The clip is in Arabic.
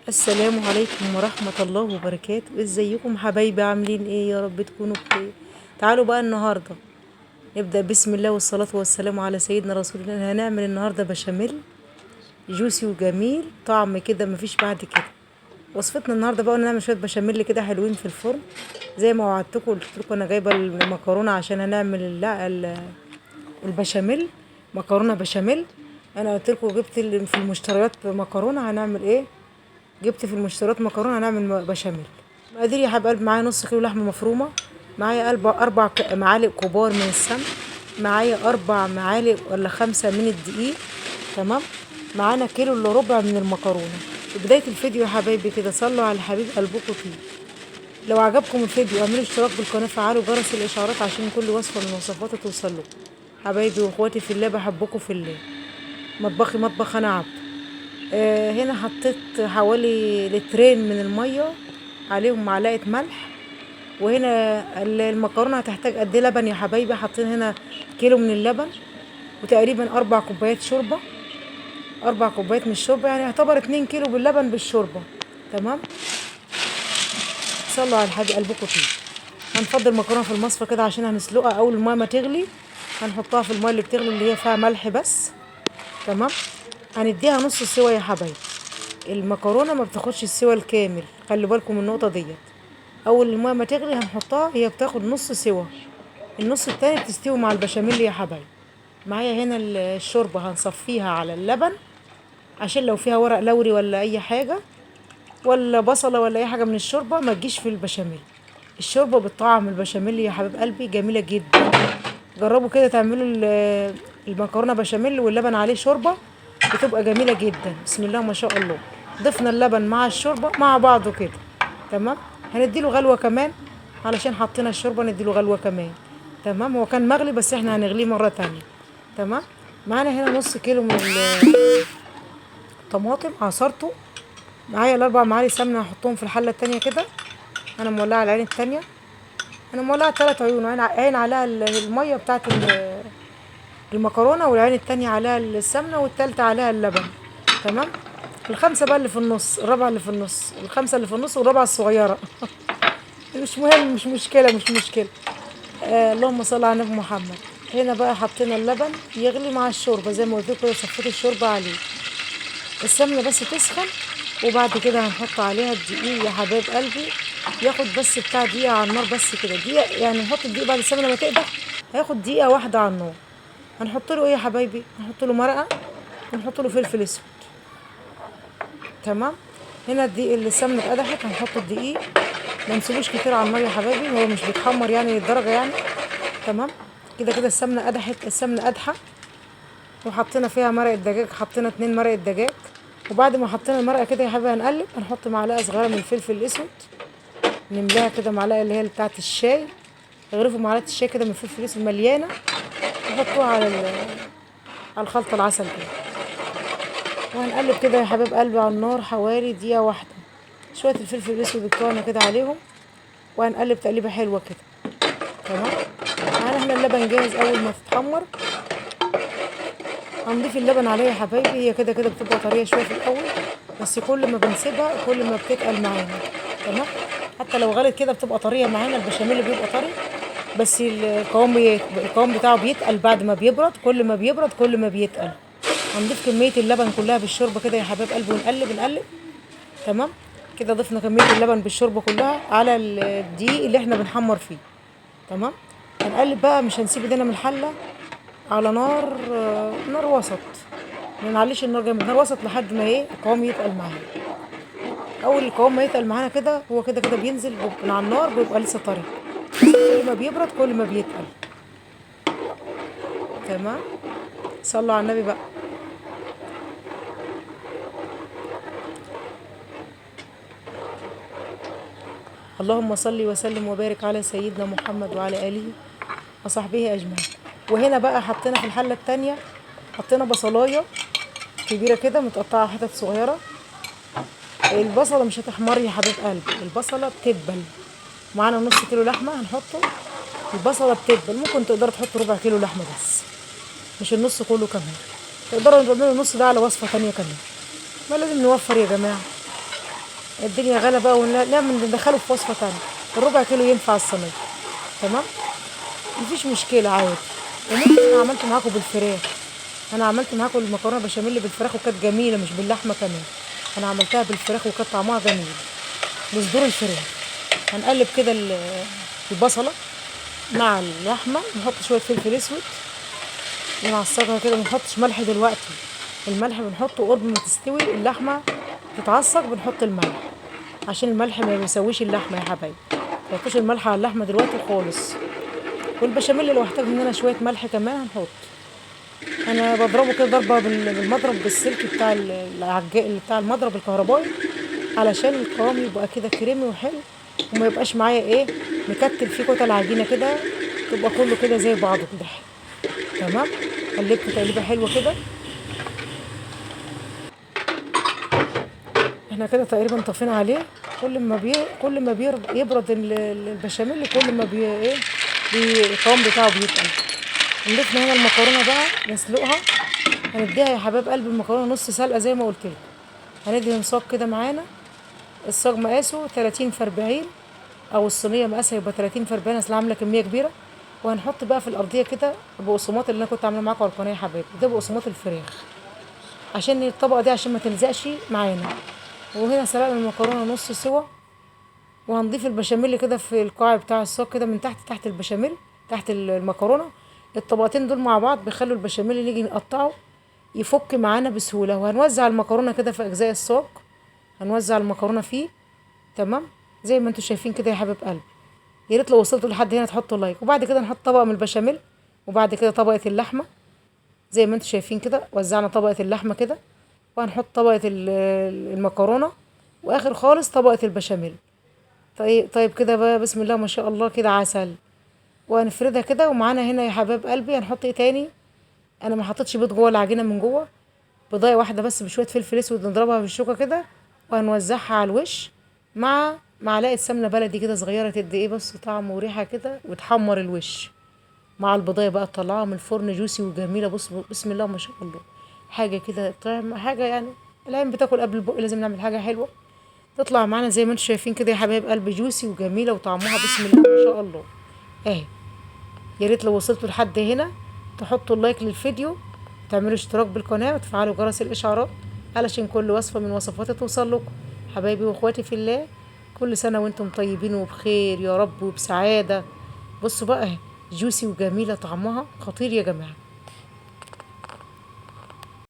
السلام عليكم ورحمة الله وبركاته. ازيكم حبايبي؟ عاملين ايه؟ يا رب تكونوا بخير. تعالوا بقى النهاردة نبدأ بسم الله والصلاة والسلام على سيدنا رسول الله. هنعمل النهاردة بشاميل جوسي وجميل طعم كده مفيش بعد كده. وصفتنا النهاردة بقى نعمل شوية بشاميل كده حلوين في الفرن زي ما وعدتكم. قلت لكم انا جايبة المكرونة عشان هنعمل البشاميل، مكرونة بشاميل. انا قلت لكم جبت في المشتريات مكرونة. هنعمل ايه؟ جبت في المشتريات مكرونه، هنعمل بشاميل. مقادير يا حبايب قلب: معايا نص كيلو لحمه مفرومه، معايا اربع معالق كبار من السمن، معايا 4 معالق ولا 5 من الدقيق، تمام. معانا كيلو الا ربع من المكرونه. في بدايه الفيديو يا حبايبي كده صلوا على حبيب قلبكم فيه. لو عجبكم الفيديو اعملوا اشتراك بالقناه، فعلوا جرس الاشعارات عشان كل وصفه من وصفاتي توصل لكم. حبايبي واخواتي في الله، بحبكم في الله. مطبخي مطبخ انا عبد. هنا حطيت حوالي لترين من المية، عليهم معلقة ملح. وهنا المكرونة هتحتاج قد ايه لبن يا حبايبي؟ حاطين هنا كيلو من اللبن، وتقريبا 4 كوبايات شوربة. 4 كوبايات من الشوربة يعني يعتبر 2 كيلو باللبن بالشوربة، تمام. صلوا على الحاج قلبكم فيه. هنفضل المكرونة في المصفى كده عشان هنسلقها. أول المية ما تغلي هنحطها في المية اللي بتغلي اللي هي فيها ملح بس، تمام. هنديها نص سوا يا حبايبي. المكرونه ما بتاخدش السوا الكامل، خلي بالكم من النقطه ديت. اول الميه ما تغلي هنحطها، هي بتاخد نص سوا، النص التاني بتستوي مع البشاميل يا حبايبي. معايا هنا الشوربه هنصفيها على اللبن عشان لو فيها ورق لوري ولا اي حاجه ولا بصله ولا اي حاجه من الشوربه ما تجيش في البشاميل. الشوربه بتطعم البشاميل يا حبيب قلبي جميله جدا. جربوا كده تعملوا المكرونه بشاميل واللبن عليه شوربه، بتبقى جميله جدا. بسم الله ما شاء الله. ضفنا اللبن مع الشوربه مع بعضه كده، تمام. هنديله غلوه كمان علشان حطينا الشوربه، نديله غلوه كمان، تمام. هو كان مغلي بس احنا هنغليه مره تانية، تمام. معانا هنا نص كيلو من الطماطم عصرته. معايا ال4 معالق سمنه هحطهم في الحله التانية كده. انا مولعه على العين التانية. انا مولعه 3 عيون، عين عليها الميه بتاعت المكرونه، والعين التانية عليها السمنه، والتالتة عليها اللبن، تمام. الخمسه بقى اللي في النص، الرابعه اللي في النص، الخمسه اللي في النص والرابعه الصغيره مش مهم، مش مشكله، مش مشكله. اللهم صل على النبي محمد. هنا بقى حطينا اللبن يغلي مع الشوربه زي ما قلت لكم كده، صفيت الشوربه عليه. السمنه بس تسخن، وبعد كده هنحط عليها الدقيق يا حبايب قلبي. ياخد بس بتاع دقيقه على النار، بس كده دقيقه يعني. نحط الدقيق بعد السمنه ما تقدح، هياخد دقيقه واحده على النار. هنحط له ايه يا حبايبي؟ هنحط له مرقه، ونحط له فلفل اسود، تمام. هنا الدقيق اللي السمنه اتقدحت هنحط الدقيق. ما نسيبوش كتير على النار يا حبايبي، هو مش بيتحمر يعني للدرجه يعني، تمام. كده كده السمنه قدحت، السمنه قادحه. وحطينا فيها مرقه دجاج، حطينا 2 مرقه دجاج. وبعد ما حطينا المرقه كده يا حبايبي هنقلب. هنحط معلقه صغيره من الفلفل الاسود، نملاها كده معلقه اللي هي بتاعه الشاي. اغرفوا معلقه الشاي كده من الفلفل الاسود مليانه، وحطوها على الخلطه العسل كده. وهنقلب كده يا حبايب قلبي على النار حوالي دقيقة واحدة. شوية الفلفل الأسود بتوعنا كده عليهم، وهنقلب تقليبة حلوة كده، تمام. معانا احنا اللبن جاهز. أول ما تتحمر هنضيف اللبن عليها يا حبايبي. هي كده كده بتبقى طرية شوية في الأول، بس كل ما بنسيبها كل ما بتتقل معانا، تمام. حتى لو غلت كده بتبقى طرية معانا. البشاميل بيبقى طري، بس القوام بتاعه بيتقل بعد ما بيبرد. كل ما بيبرد كل ما بيتقل. هنضيف كمية اللبن كلها بالشوربة كده يا حبايب قلبي، ونقلب نقلب، تمام. كده ضفنا كمية اللبن بالشوربة كلها على الدقيق اللي احنا بنحمر فيه، تمام. هنقلب بقى، مش هنسيب ايدينا من الحلة، على نار وسط. ما نعليش النار جامد، نار وسط لحد ما ايه القوام يتقل معانا. اول القوام ما يتقل معانا كده، هو كده كده بينزل من على النار، بيبقى لسه طري. كل ما بيبرد كل ما بيتقل، تمام. صلوا على النبي بقى. اللهم صل وسلم وبارك على سيدنا محمد وعلى آله وصحبه أجمعين. وهنا بقى حطينا في الحلة التانية، حطينا بصلاية كبيرة كده متقطعة حتت صغيرة. البصلة مش هتحمر يا حبيب قلبي، البصلة بتدبل. معانا نص كيلو لحمة هنحطه. البصلة بتدبل، ممكن تقدروا تحطوا ربع كيلو لحمة بس، مش النص كله كمان. تقدروا تعملوا النص ده على وصفة تانية كمان. ما لازم نوفر يا جماعة. الدنيا غلا بقى ونعمل ندخله في وصفة تانية. الربع كيلو ينفع الصينية. تمام. مفيش مشكلة عادي. وممكن انا عملت معاكم بالفراخ. انا عملت معاكم المكرونه بشاميل بالفراخ وكانت جميله مش باللحمه كمان. انا عملتها بالفراخ وكانت طعمها جميل. بصدور الفراخ. هنقلب كده البصله مع اللحمه، نحط شويه فلفل اسود ونعصجها كده. ما نحطش ملح دلوقتي. الملح بنحطه قرب ما تستوي اللحمه تتعصج، بنحط الملح عشان الملح ما يسويش اللحمه يا حبايبي. ما تحطوش الملح على اللحمه دلوقتي خالص. والبشاميل لو احتاج مننا شويه ملح كمان هنحط. انا بضربه كده ضربه بالمضرب بالسلك بتاع اللي بتاع المضرب الكهربائي، علشان القوام يبقى كده كريمي وحلو، وما يبقاش معايا ايه مكتل فيه كتل عجينه كده، تبقى كله كده زي بعضه كده. تمام. قلبت تقليبه حلوه كده. احنا كده تقريبا طفينا عليه. يبرد البشاميل، كل ما ايه القوام بتاعه بيتقل. نضيفنا هنا المكرونه بقى نسلقها. هنديها يا حباب قلب المكرونه نص سلقه زي ما قلت لكم. هندي صاج كده معانا. الصاج مقاسه 30 في 40، او الصينيه مقاسها يبقى 30 في 40، اصل عامله كميه كبيره. وهنحط بقى في الارضيه كده بقسماط اللي انا كنت عامله معاكم على القناه يا حبايبي، ده بقسماط الفراخ عشان الطبقه دي عشان ما تلزقش معانا. وهنا سلقنا المكرونه نص سوا. وهنضيف البشاميل كده في القاع بتاع الصاج كده من تحت البشاميل، تحت المكرونه. الطبقتين دول مع بعض بيخلوا البشاميل اللي نيجي نقطعه يفك معانا بسهوله. وهنوزع المكرونه كده في اجزاء الصاج. هنوزع المكرونه فيه. تمام. زي ما انتم شايفين كده يا حبيب قلبي. يا ريت لو وصلتوا لحد هنا تحطوا لايك. وبعد كده نحط طبقه من البشاميل، وبعد كده طبقه اللحمه. زي ما انتم شايفين كده وزعنا طبقه اللحمه كده. وهنحط طبقه المكرونه. واخر خالص طبقه البشاميل. طيب كده بقى بسم الله ما شاء الله كده عسل. وهنفردها كده. ومعانا هنا يا حباب قلبي هنحط ايه تاني. انا ما حطيتش بيض جوه العجينه من جوه. بيضايه واحده بس بشويه فلفل اسود نضربها بالشوكه كده. وهنوزعها على الوش مع معلقه سمنه بلدي كده صغيره، تدي ايه بس طعم وريحه كده وتحمر الوش مع البضايه بقى تطلعها من الفرن جوسي وجميله. بص بسم الله ما شاء الله. حاجه كده طعم حاجه يعني. العين بتاكل قبل البق، لازم نعمل حاجه حلوه تطلع معانا زي ما انتم شايفين كده يا حبايب قلبي، جوسي وجميله وطعمها بسم الله ما شاء الله. اهي. يا ريت لو وصلتوا لحد هنا تحطوا اللايك للفيديو، تعملوا اشتراك بالقناة وتفعلوا جرس الإشعارات علشان كل وصفة من وصفاتي توصل لكم. حبايبي واخواتي في الله، كل سنة وانتم طيبين وبخير يا رب وبسعادة. بصوا بقى اهي جوسي وجميلة طعمها خطير يا جماعة.